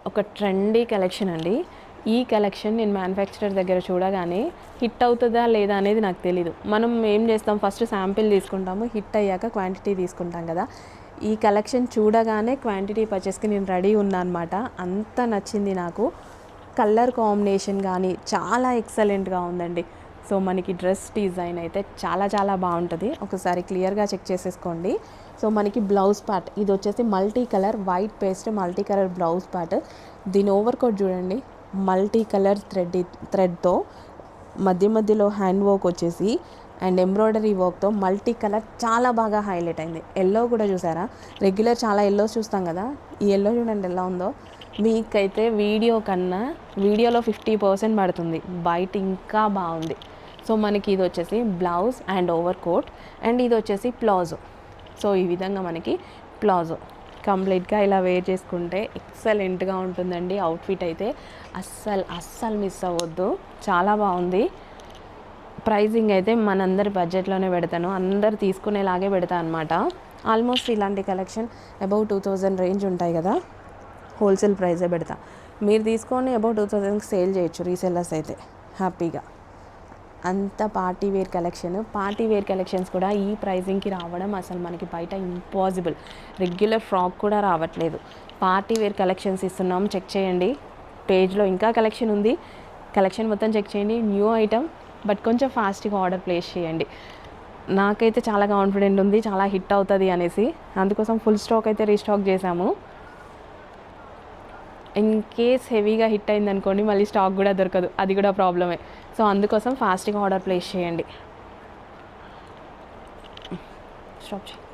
ఒక trendy collection అండి. ఈ కలెక్షన్ నేను మ్యానుఫ్యాక్చరర్ దగ్గర చూడగానే హిట్ అవుతుందా లేదా అనేది నాకు తెలీదు. మనం ఏం చేస్తాం, ఫస్ట్ శాంపిల్ తీసుకుంటాము, హిట్ అయ్యాక క్వాంటిటీ తీసుకుంటాం కదా. ఈ కలెక్షన్ చూడగానే క్వాంటిటీ పర్చేస్కి నేను రెడీ ఉన్నా అనమాట. అంత నచ్చింది నాకు. కలర్ కాంబినేషన్ కానీ చాలా ఎక్సలెంట్గా ఉందండి. సో మనకి డ్రెస్ డిజైన్ అయితే చాలా చాలా బాగుంటుంది. ఒకసారి క్లియర్గా చెక్ చేసేసుకోండి. సో మనకి బ్లౌజ్ పార్ట్ ఇది వచ్చేసి multi colour white paste multi colour blouse part. దీని ఓవర్ కోట్ చూడండి, మల్టీ కలర్ థ్రెడ్తో మధ్య మధ్యలో హ్యాండ్ వర్క్ వచ్చేసి అండ్ ఎంబ్రాయిడరీ వర్క్తో మల్టీ కలర్ చాలా బాగా హైలైట్ అయింది. ఎల్లో కూడా చూసారా, రెగ్యులర్ చాలా ఎల్లోస్ చూస్తాం కదా, ఈ ఎల్లో చూడండి ఎలా ఉందో. మీకైతే వీడియో కన్నా వీడియోలో 50% పడుతుంది, బయట ఇంకా బాగుంది. సో మనకి ఇది వచ్చేసి blouse and over coat and ఇది వచ్చేసి ప్లాజో. సో ఈ విధంగా మనకి ప్లాజో కంప్లీట్గా ఇలా వేర్ చేసుకుంటే ఎక్సలెంట్గా ఉంటుందండి. అవుట్ఫిట్ అయితే అస్సలు మిస్ అవ్వద్దు, చాలా బాగుంది. ప్రైజింగ్ అయితే మనందరి బడ్జెట్లోనే పెడతాను, అందరు తీసుకునేలాగే పెడతాను అనమాట. ఆల్మోస్ట్ ఇలాంటి కలెక్షన్ అబౌవ్ 2000 రేంజ్ ఉంటాయి కదా, హోల్సేల్ ప్రైజే పెడతా. మీరు తీసుకొని అబౌవ్ 2000కి సేల్ చేయొచ్చు రీసెల్లర్స్ అయితే హ్యాపీగా. అంత పార్టీ వేర్ కలెక్షన్స్ కూడా ఈ ప్రైజింగ్కి రావడం అసలు మనకి బయట ఇంపాసిబుల్. రెగ్యులర్ ఫ్రాక్ కూడా రావట్లేదు, పార్టీ వేర్ కలెక్షన్స్ ఇస్తున్నాం. చెక్ చేయండి, పేజ్లో ఇంకా కలెక్షన్ ఉంది, కలెక్షన్ మొత్తం చెక్ చేయండి. న్యూ ఐటమ్, బట్ కొంచెం ఫాస్ట్గా ఆర్డర్ ప్లేస్ చేయండి. నాకైతే చాలా కాన్ఫిడెంట్ ఉంది చాలా హిట్ అవుతుంది అనేసి, అందుకోసం ఫుల్ స్టాక్ అయితే రీస్టాక్ చేశాము. ఇన్ కేస్ హెవీగా హిట్ అయింది అనుకోండి, మళ్ళీ స్టాక్ కూడా దొరకదు, అది కూడా ప్రాబ్లమే. సో అందుకోసం ఫాస్ట్గా ఆర్డర్ ప్లేస్ చేయండి. స్టాప్ చేయండి.